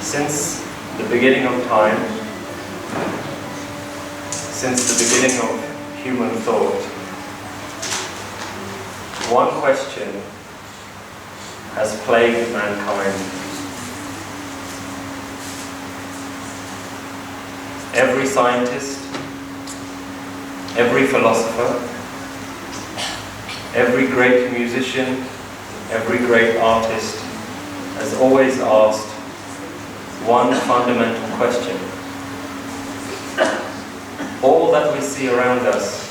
Since the beginning of time, since the beginning of human thought, one question has plagued mankind. Every scientist, every philosopher, every great musician, every great artist has always asked one fundamental question. All that we see around us,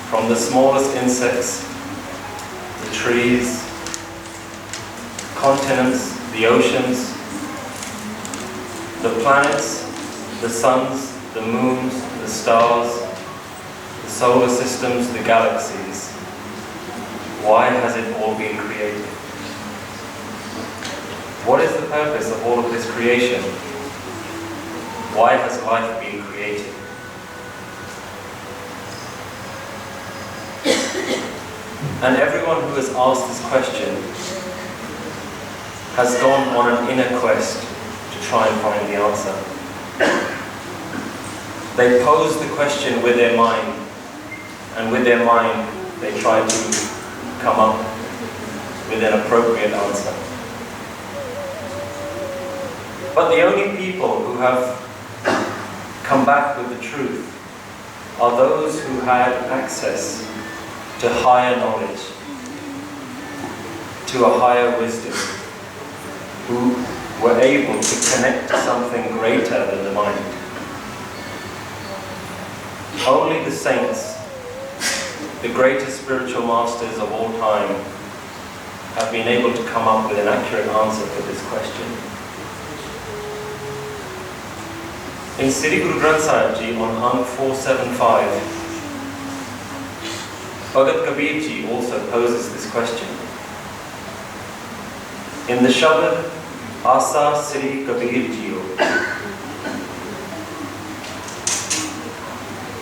from the smallest insects, the trees, continents, the oceans, the planets, the suns, the moons, the stars, the solar systems, the galaxies. Why has it all been created? What is the purpose of all of this creation? Why has life been created? And everyone who has asked this question has gone on an inner quest to try and find the answer. They pose the question with their mind, and with their mind they try to come up with an appropriate answer. But the only people who have come back with the truth are those who had access to higher knowledge, to a higher wisdom, who were able to connect to something greater than the mind. Only the saints, the greatest spiritual masters of all time, have been able to come up with an accurate answer to this question. In Sri Guru Granth Sahib Ji on Ang 475, Bhagat Kabir Ji also poses this question. In the Shabad, Asa Sri Kabir Jiyo,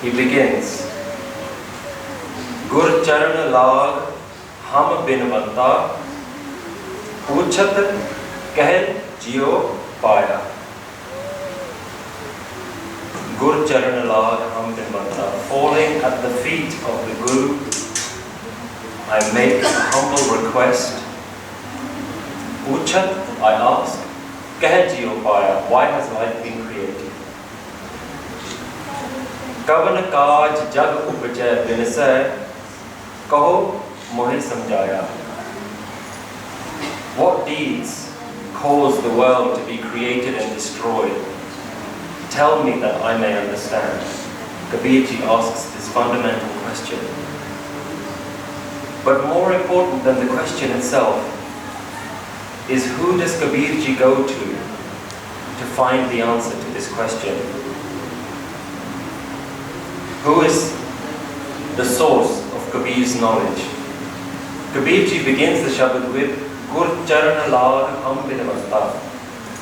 he begins, Gur Charan Lag Ham Binvanta, Uchhat Kahel Jiyo Paya. Gur Charan Lag Ham Binvanta, falling at the feet of the Guru, I make a humble request. Uchat, I ask, Keh Jiyo Paya, why has life been created? Kavan Kaj Jag Upajay Binasay, Kaho Mohi Samjaya. What deeds caused the world to be created and destroyed? Tell me that I may understand. Kabirji asks this fundamental question. But more important than the question itself is, who does Kabirji go to find the answer to this question? Who is the source of Kabir's knowledge? Kabirji begins the Shabad with Gur Charan Lag Ham Binavasta.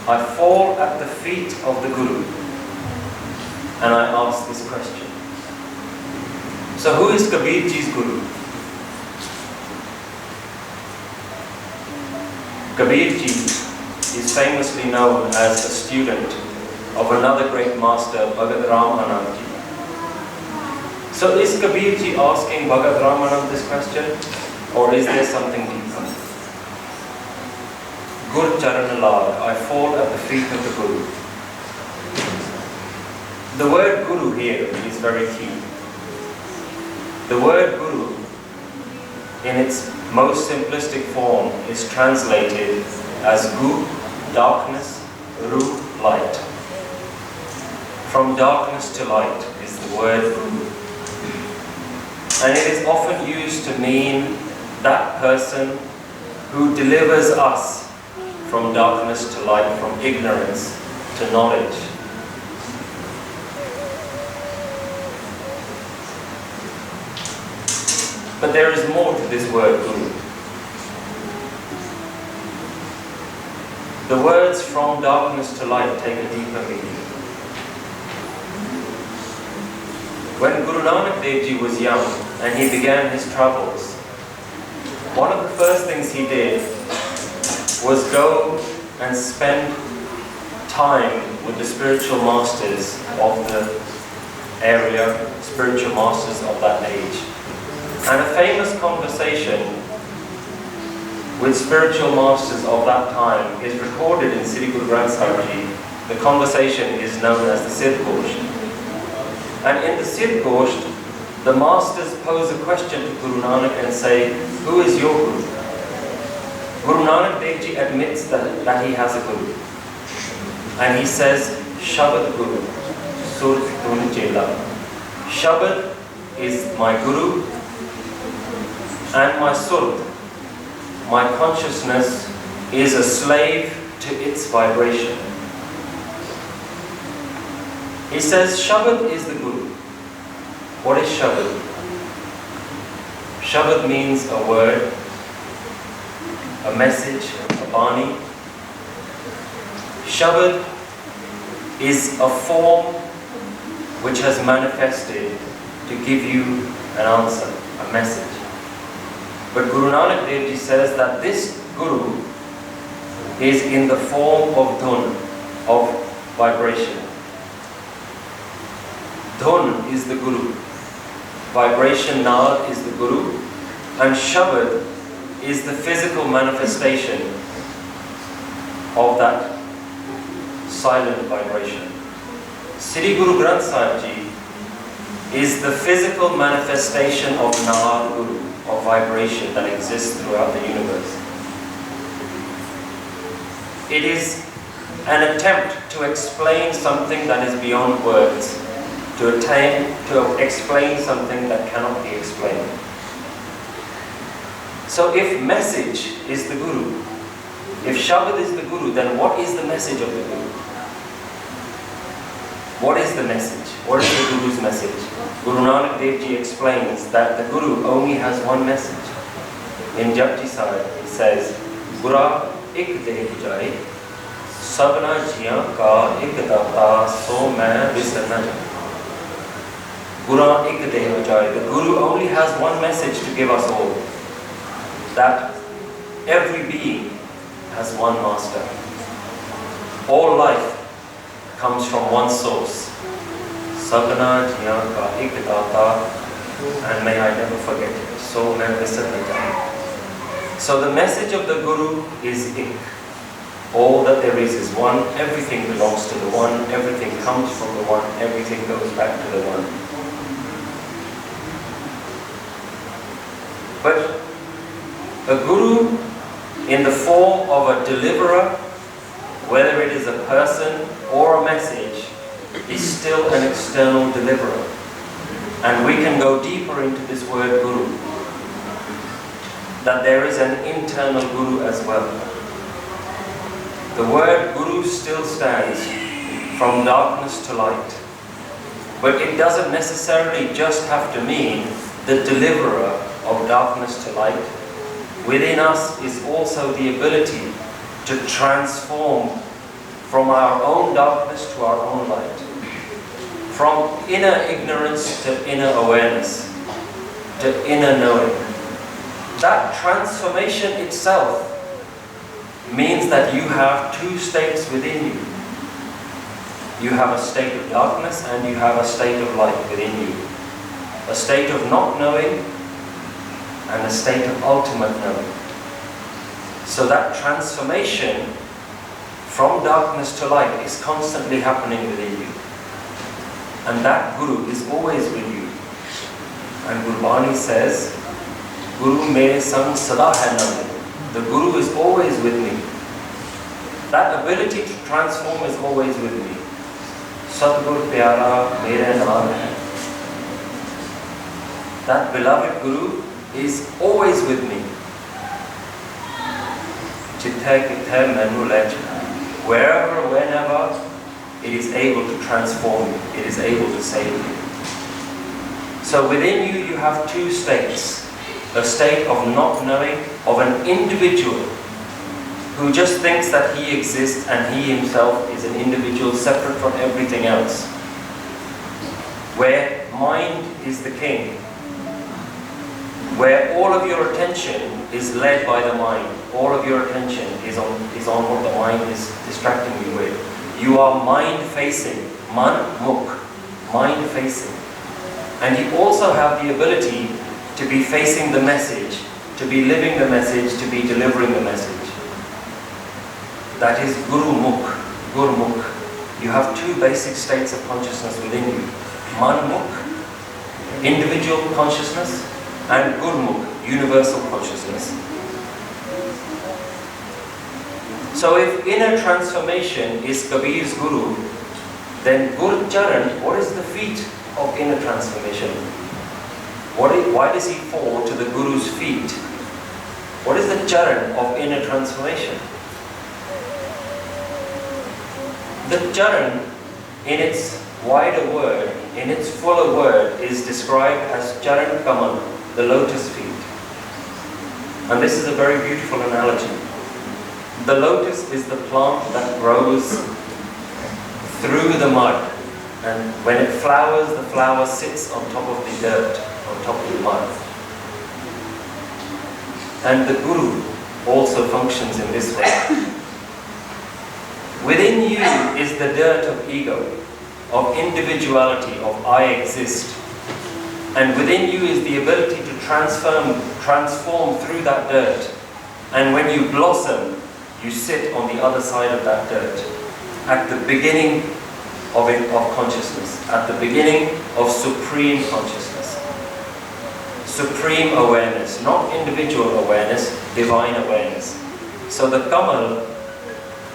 I fall at the feet of the Guru and I ask this question. So who is Kabirji's Guru? Kabirji is famously known as a student of another great master, Bhagat Ramanand Ji. So is Kabirji asking Bhagat Ramanand this question, or is there something deeper? Gur Charan Lag, I fall at the feet of the Guru. The word Guru here is very key. The word Guru, in its most simplistic form, is translated as Gu, darkness, Ru, light. From darkness to light is the word Guru. And it is often used to mean that person who delivers us from darkness to light, from ignorance to knowledge. But there is more to this word Guru. The words from darkness to light take a deeper meaning. When Guru Nanak Dev Ji was young and he began his travels, one of the first things he did was go and spend time with the spiritual masters of the area, spiritual masters of that age. And a famous conversation with spiritual masters of that time is recorded in Sri Guru Granth Sahib Ji. The conversation is known as the Siddh Gosht. And in the Siddh Gosht, the masters pose a question to Guru Nanak and say, who is your Guru? Guru Nanak Dev Ji admits that he has a Guru. And he says, Shabad Guru, Sur Tun Chela. Shabad is my Guru, and my Sur, my consciousness, is a slave to its vibration. He says, Shabad is the Guru. What is Shabad? Shabad means a word, a message, a bani. Shabad is a form which has manifested to give you an answer, a message. But Guru Nanak Dev Ji says that this Guru is in the form of dhun, of vibration. Dhun is the Guru, vibration Naad is the Guru, and Shabad is the physical manifestation of that silent vibration. Sri Guru Granth Sahib Ji is the physical manifestation of Naad Guru, of vibration that exists throughout the universe. It is an attempt to explain something that is beyond words, to explain something that cannot be explained. So if message is the Guru, if Shabad is the Guru, then what is the message of the Guru? What is the message? What is the Guru's message? Guru Nanak Dev Ji explains that the Guru only has one message. In Japji Sahib, it says, Gura ik deh jai, sabna jiyan ka ik data, so main visar na jai. Gura ik deh jai. The Guru only has one message to give us all. That every being has one master. All life comes from one source. Sabna jiyan ka ik data, and may I never forget it. So main visar na jai. So the message of the Guru is ik. All that there is one. Everything belongs to the one. Everything comes from the one. Everything goes back to the one. But a Guru in the form of a deliverer, whether it is a person or a message, is still an external deliverer. And we can go deeper into this word Guru, that there is an internal Guru as well. The word Guru still stands from darkness to light, but it doesn't necessarily just have to mean the deliverer of darkness to light. Within us is also the ability to transform from our own darkness to our own light, from inner ignorance to inner awareness, to inner knowing. That transformation itself means that you have two states within you. You have a state of darkness and you have a state of light within you. A state of not knowing and a state of ultimate knowing. So that transformation from darkness to light is constantly happening within you. And that Guru is always with you. And Gurbani says, Guru mere sang sada hai naam. The Guru is always with me. That ability to transform is always with me. Satgur pyara mere naam hai. That beloved Guru is always with me. Chithe kithe manu lech. Wherever, whenever, it is able to transform you. It is able to save you. So within you, you have two states. A state of not knowing, of an individual who just thinks that he exists and he himself is an individual separate from everything else. Where mind is the king. Where all of your attention is led by the mind. all of your attention is on what the mind is distracting you with. You are mind-facing, man-mukh, mind-facing. And you also have the ability to be facing the message, to be living the message, to be delivering the message. That is Guru-mukh, Guru-mukh. You have two basic states of consciousness within you. Man-mukh, individual consciousness, and Gurmukh, universal consciousness. So if inner transformation is Kabir's Guru, then Gur Charan, what is the feet of inner transformation? Why does he fall to the Guru's feet? What is the Charan of inner transformation? The Charan, in its wider word, in its fuller word, is described as Charan Kamal, the lotus feet. And this is a very beautiful analogy. The lotus is the plant that grows through the mud, and when it flowers, the flower sits on top of the dirt, on top of the mud. And the Guru also functions in this way. Within you is the dirt of ego, of individuality, of I exist. And within you is the ability to transform through that dirt. And when you blossom, you sit on the other side of that dirt, at the beginning of consciousness, at the beginning of supreme consciousness. Supreme awareness, not individual awareness, divine awareness. So the Kamal,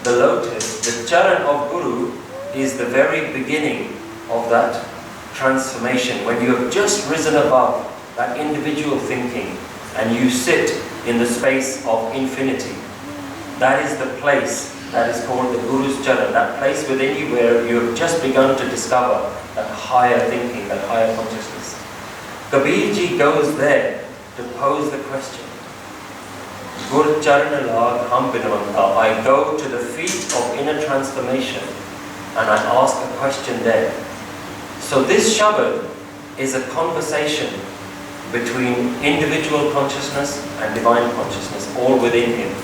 the lotus, the Charan of Guru is the very beginning of that transformation, when you have just risen above that individual thinking and you sit in the space of infinity. That is the place that is called the Guru's Charan, that place within you where you have just begun to discover that higher thinking, that higher consciousness. Kabirji goes there to pose the question. Gur Charan lag ham binavanta. I go to the feet of inner transformation and I ask a question there. So this Shabad is a conversation between individual consciousness and divine consciousness, all within him.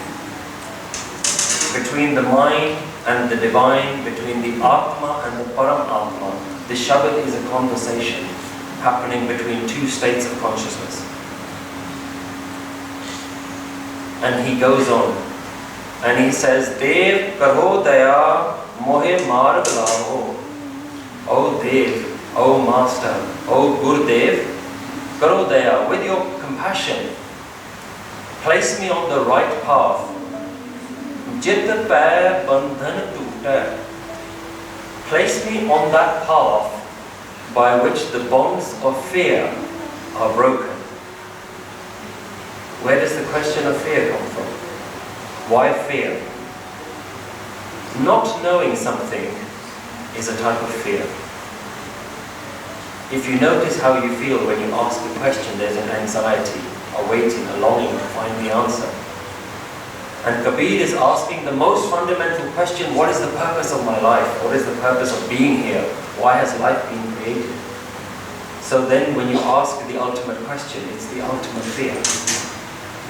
Between the mind and the divine, between the Atma and the Param Atma, the Shabad is a conversation happening between two states of consciousness. And he goes on, and he says, Dev kaho daya mohe marg laho. O Dev, O Master, O Gurudev, karo daya, with your compassion, place me on the right path. Jit pair bandhan toota. Place me on that path by which the bonds of fear are broken. Where does the question of fear come from? Why fear? Not knowing something is a type of fear. If you notice how you feel when you ask a question, there's an anxiety, a waiting, a longing to find the answer. And Kabir is asking the most fundamental question, what is the purpose of my life? What is the purpose of being here? Why has life been created? So then when you ask the ultimate question, it's the ultimate fear.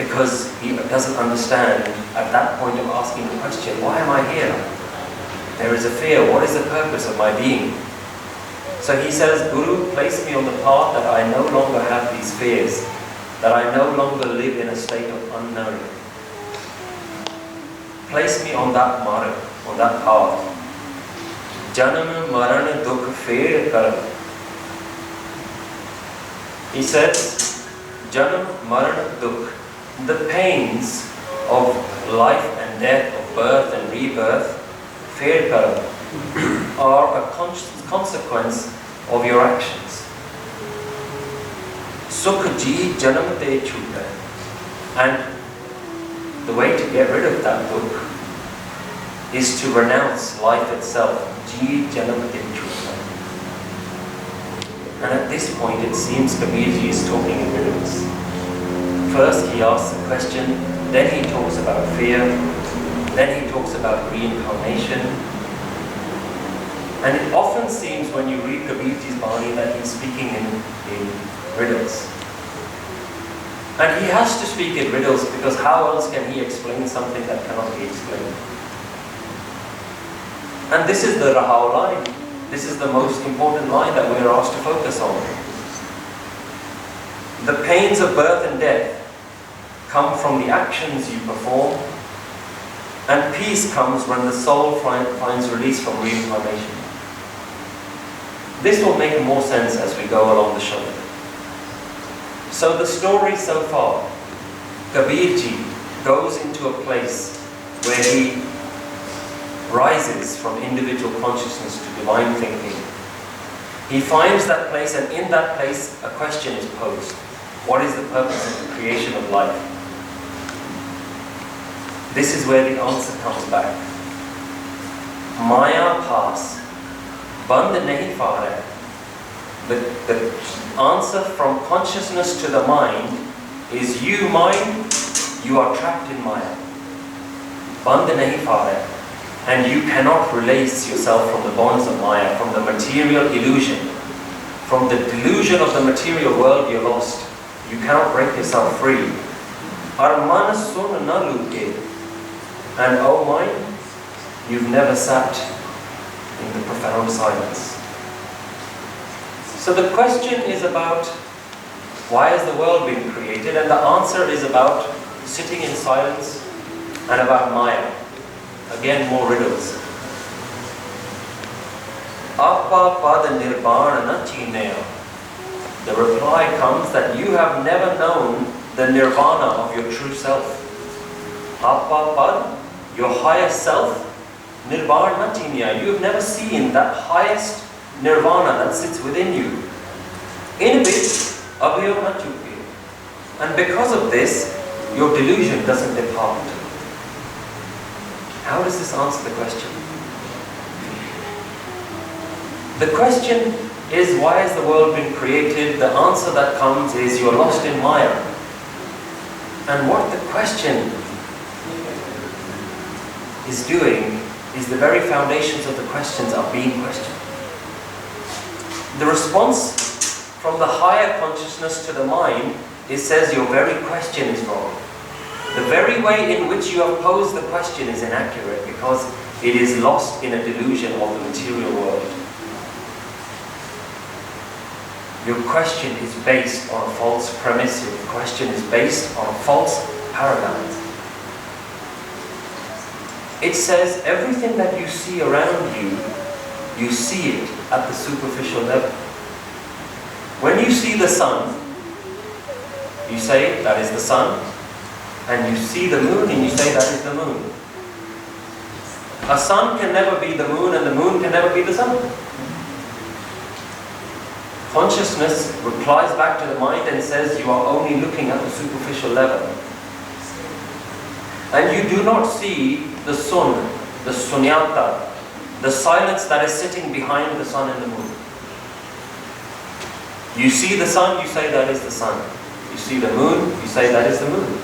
Because he doesn't understand at that point of asking the question, why am I here? There is a fear, what is the purpose of my being? So he says, Guru, place me on the path that I no longer have these fears, that I no longer live in a state of unknowing. Place me on that marg, on that path. Janam maran dukh fed karam. He says, Janam maran dukh. The pains of life and death, of birth and rebirth, fed karam, are a consequence of your actions. Sukh ji janam te chhuta. And the way to get rid of that dukh is to renounce life itself. Ji janam te chhuta. And at this point it seems Kabirji is talking in riddles. First he asks a question, then he talks about fear, then he talks about reincarnation. And it often seems when you read Kabirji's Bani that he's speaking in riddles. And he has to speak in riddles, because how else can he explain something that cannot be explained? And this is the Rahao line. This is the most important line that we are asked to focus on. The pains of birth and death come from the actions you perform, and peace comes when the soul finds release from reincarnation. This will make more sense as we go along the Shabad. So the story so far, Kabirji goes into a place where he rises from individual consciousness to divine thinking. He finds that place, and in that place a question is posed. What is the purpose of the creation of life? This is where the answer comes back. Maya pass, band nahi far hai. The answer from consciousness to the mind is, you mind, you are trapped in Maya. Band nahi far hai. And you cannot release yourself from the bonds of Maya, from the material illusion. From the delusion of the material world, you're lost. You cannot break yourself free. Arman sun na luke. And oh mind, you've never sat in the profound silence. So the question is about, why has the world been created? And the answer is about sitting in silence and about Maya. Again, more riddles. Apa pada nirbana na chineya. The reply comes that you have never known the nirvana of your true self. Apa pad, your higher self, nirbana na chineya. You have never seen that highest nirvana that sits within you. In which abhayo na chuke. And because of this, your delusion doesn't depart. How does this answer the question? The question is, why has the world been created? The answer that comes is, you're lost in Maya. And what the question is doing is the very foundations of the questions are being questioned. The response from the higher consciousness to the mind, it says your very question is wrong. The very way in which you have posed the question is inaccurate, because it is lost in a delusion of the material world. Your question is based on a false premise. Your question is based on a false paradigm. It says everything that you see around you, you see it at the superficial level. When you see the sun, you say that is the sun. And you see the moon and you say that is the moon. A sun can never be the moon, and the moon can never be the sun. Consciousness replies back to the mind and says you are only looking at the superficial level. And you do not see the sun, the sunyata, the silence that is sitting behind the sun and the moon. You see the sun, you say that is the sun. You see the moon, you say that is the moon.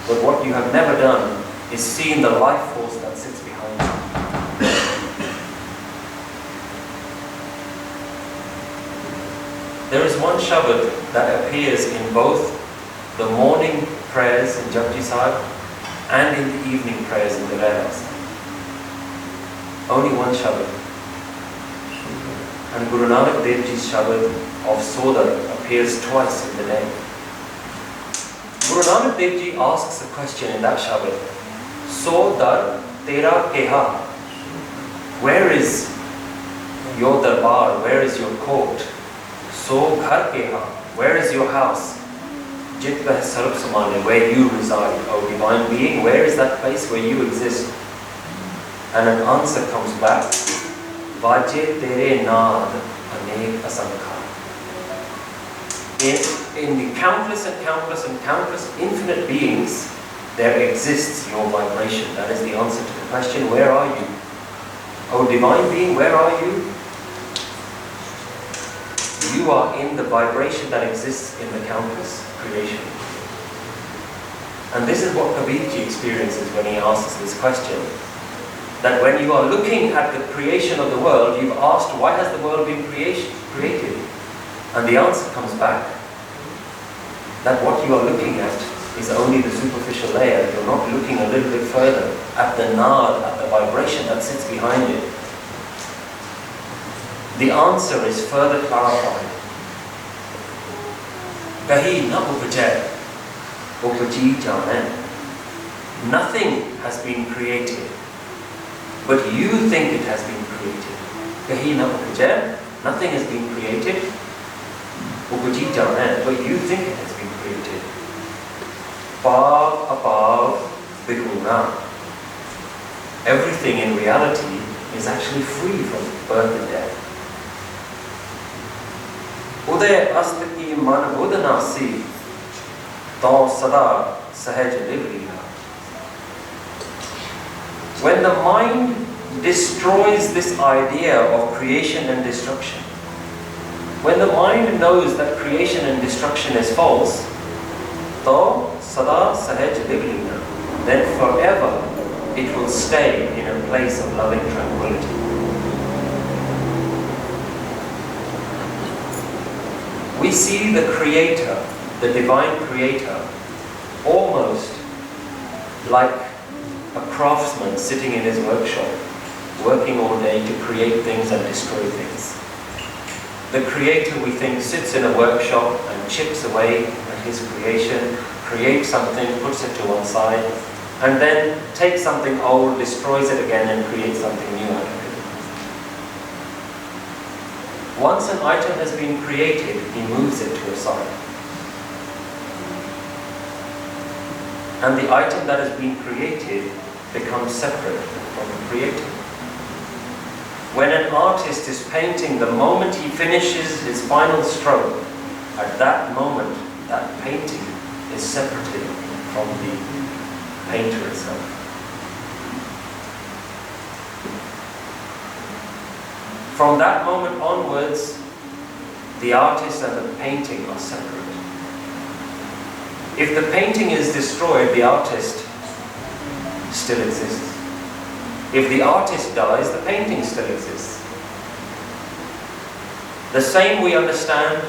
But what you have never done is seen the life force that sits behind you. There is one Shabad that appears in both the morning prayers in Japji Sahib and in the evening prayers in the Rehras. Only one Shabad. And Guru Nanak Dev Ji's Shabad of Sodar appears twice in the day. Guru Nanak Dev Ji asks a question in that Shabad. So dar tera keha. Where is your darbar? Where is your court? So ghar keha. Where is your house? Jit beh sarv samane, where you reside, O divine being. Where is that place where you exist? And an answer comes back. Vaje tere naad anek asankha. In the countless and countless and countless infinite beings, there exists your vibration. That is the answer to the question, where are you? O divine being, where are you? You are in the vibration that exists in the countless creation. And this is what Kabirji experiences when he asks this question. That when you are looking at the creation of the world, you've asked, why has the world been created? And the answer comes back. that what you are looking at is only the superficial layer. You're not looking a little bit further at the nad, at the vibration that sits behind it. The answer is further clarified. Kahi na upajay, upaji jane. Nothing has been created, but you think it has been created. Kahi na upajay, nothing has been created, upaji jane, but you think it has been created. Pav apav bihuna. Everything in reality is actually free from birth and death. Uday ast ki man budna si, to sada sahaj livliya. When the mind destroys this idea of creation and destruction, when the mind knows that creation and destruction is false, to sada sahaj livliya, then forever it will stay in a place of loving tranquility. We see the Creator, the Divine Creator, almost like a craftsman sitting in his workshop, working all day to create things and destroy things. The Creator, we think, sits in a workshop and chips away at his creation, creates something, puts it to one side, and then takes something old, destroys it again, and creates something new out of it. Once an item has been created, he moves it to a side. And the item that has been created becomes separate from the creator. When an artist is painting, the moment he finishes his final stroke, at that moment, that painting is separated from the painter itself. From that moment onwards, the artist and the painting are separate. If the painting is destroyed, the artist still exists. If the artist dies, the painting still exists. The same we understand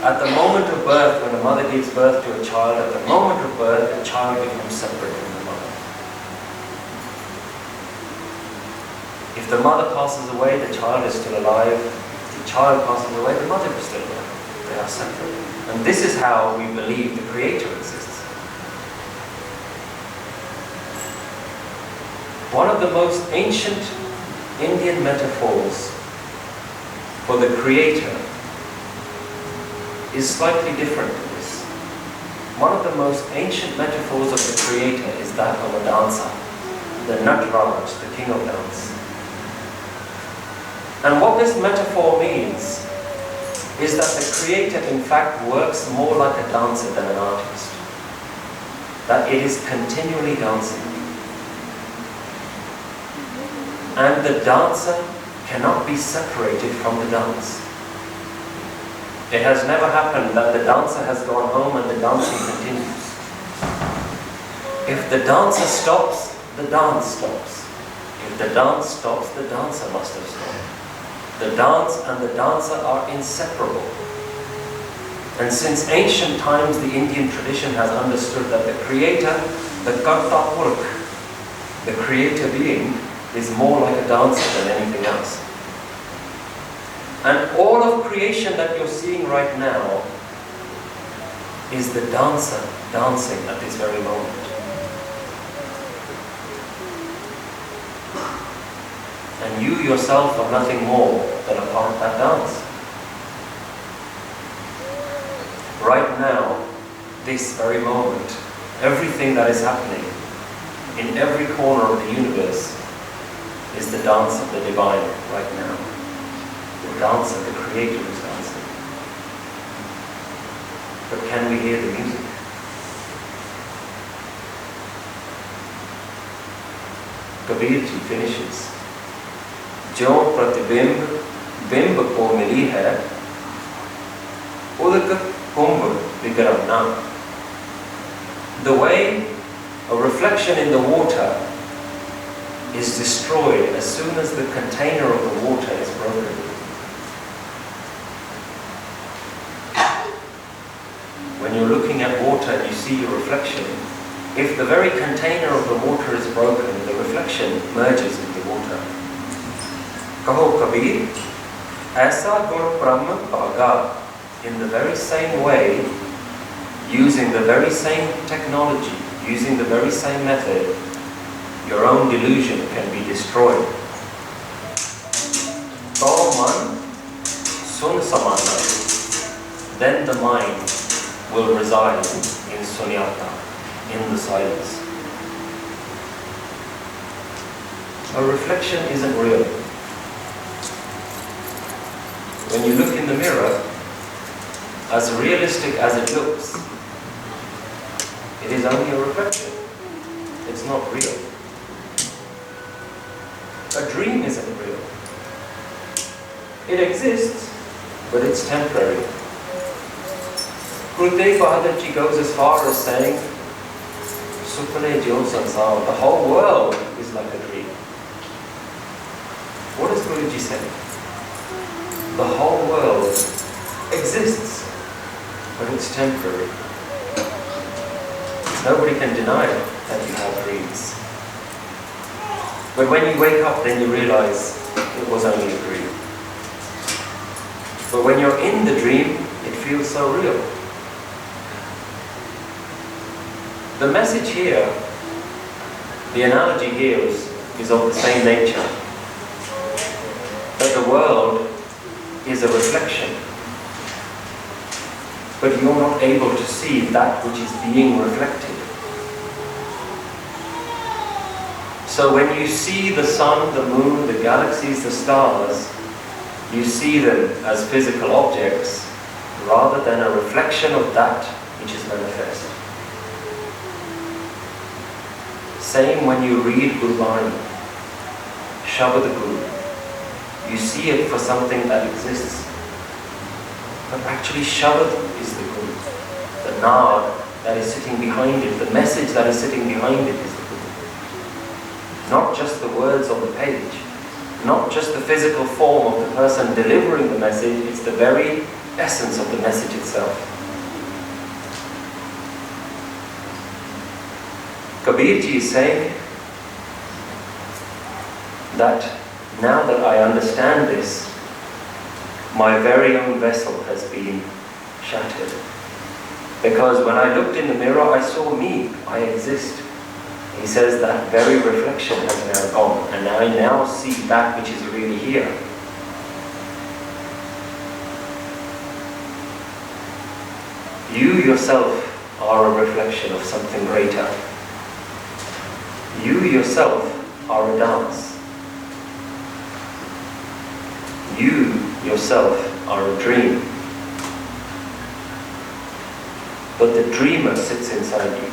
at the moment of birth, when a mother gives birth to a child, at the moment of birth, the child becomes separate from the mother. If the mother passes away, the child is still alive. If the child passes away, the mother is still alive. They are separate. And this is how we believe the Creator exists. One of the most ancient Indian metaphors for the Creator is slightly different to this. One of the most ancient metaphors of the Creator is that of a dancer, the Natraj, the king of dance. And what this metaphor means is that the Creator in fact works more like a dancer than an artist. That it is continually dancing. And the dancer cannot be separated from the dance. It has never happened that the dancer has gone home and the dancing continues. If the dancer stops, the dance stops. If the dance stops, the dancer must have stopped. The dance and the dancer are inseparable. And since ancient times, the Indian tradition has understood that the Creator, the Katha Purkh, the Creator being, is more like a dancer than anything else. And all of creation that you're seeing right now is the dancer dancing at this very moment. And you yourself are nothing more than a part of that dance. Right now, this very moment, everything that is happening in every corner of the universe is the dance of the divine right now. The dance of the Creator is dancing. But can we hear the music? Kabir ji finishes. Jo pratibimb bimb ko mili hai, udak kumbh vikram naam. The way a reflection in the water is destroyed as soon as the container of the water is broken. When looking at water and you see your reflection, if the very container of the water is broken, the reflection merges with the water. Kaho Kabir, Aisa Gun Brahma Bhaga, in the very same way, using the very same technology, using the very same method, your own delusion can be destroyed. Man Sun Samana, then the mind will reside in sunyata, in the silence. A reflection isn't real. When you look in the mirror, as realistic as it looks, it is only a reflection. It's not real. A dream isn't real. It exists, but it's temporary. Guru Tegh Bahadur Ji goes as far as saying, Supane Jo Sansar, the whole world is like a dream. What does Guruji say? The whole world exists, but it's temporary. Nobody can deny that you have dreams. But when you wake up, then you realize it was only a dream. But when you're in the dream, it feels so real. The message here, the analogy here is of the same nature. That the world is a reflection. But you're not able to see that which is being reflected. So when you see the sun, the moon, the galaxies, the stars, you see them as physical objects rather than a reflection of that which is manifest. Same when you read Gurdwara, Shabad Guru. You see it for something that exists. But actually Shabad is the Guru. The Naam that is sitting behind it, the message that is sitting behind it is the Guru. Not just the words on the page, not just the physical form of the person delivering the message, it's the very essence of the message itself. Kabir Ji is saying that now that I understand this, my very own vessel has been shattered. Because when I looked in the mirror, I saw me, I exist. He says that very reflection has now gone, and I now see that which is really here. You yourself are a reflection of something greater. You yourself are a dance. You yourself are a dream. But the dreamer sits inside you.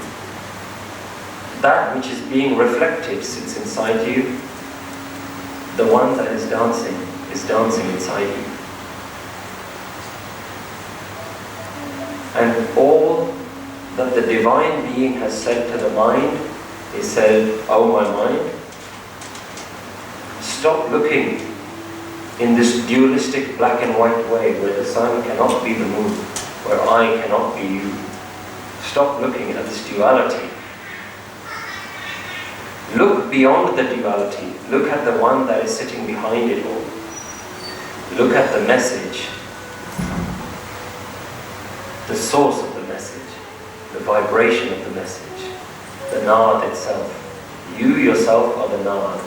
That which is being reflected sits inside you. The one that is dancing inside you. And all that the Divine Being has said to the mind is said, oh my mind, stop looking in this dualistic black and white way where the sun cannot be the moon, where I cannot be you. Stop looking at this duality. Look beyond the duality. Look at the one that is sitting behind it all. Look at the message, the source of the message, the vibration of the message, the Naad itself. You yourself are the Naad.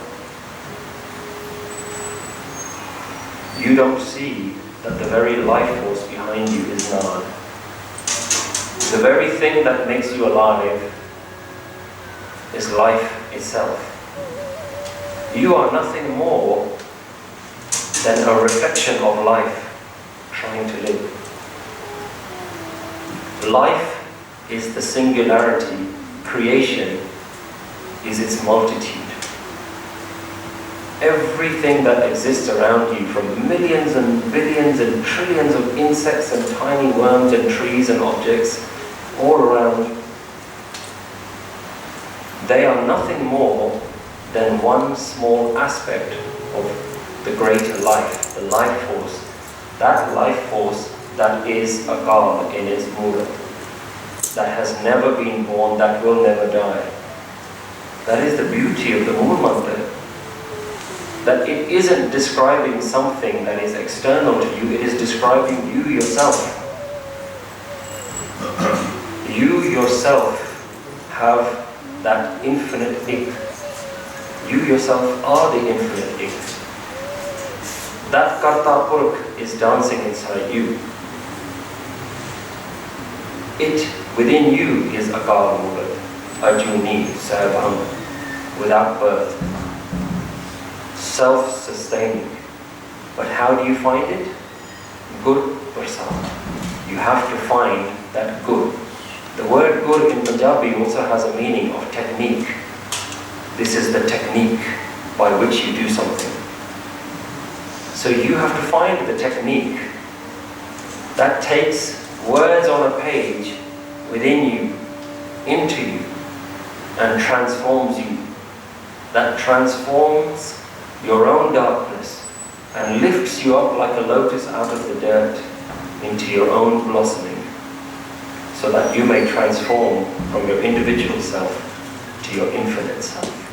You don't see that the very life force behind you is Naad. The very thing that makes you alive is life itself. You are nothing more than a reflection of life trying to live. Life is the singularity. Creation is its multitude. Everything that exists around you, from millions and billions and trillions of insects and tiny worms and trees and objects all around, they are nothing more than one small aspect of the greater life, the life force. That life force that is Akal in its Mula. that has never been born, that will never die. That is the beauty of the Mool Mantra. That it isn't describing something that is external to you, it is describing you yourself. You yourself have that infinite ik. You yourself are the infinite ik. That Karta Purukh is dancing inside you. It within you is Akal Mulat, Ajuni, Sahibam, without birth, self-sustaining. But how do you find it? Good Prasad. You have to find that good. The word good in Punjabi also has a meaning of technique. This is the technique by which you do something. So you have to find the technique that takes words on a page within you, into you, and transforms you. That transforms your own darkness and lifts you up like a lotus out of the dirt into your own blossoming, so that you may transform from your individual self to your infinite self.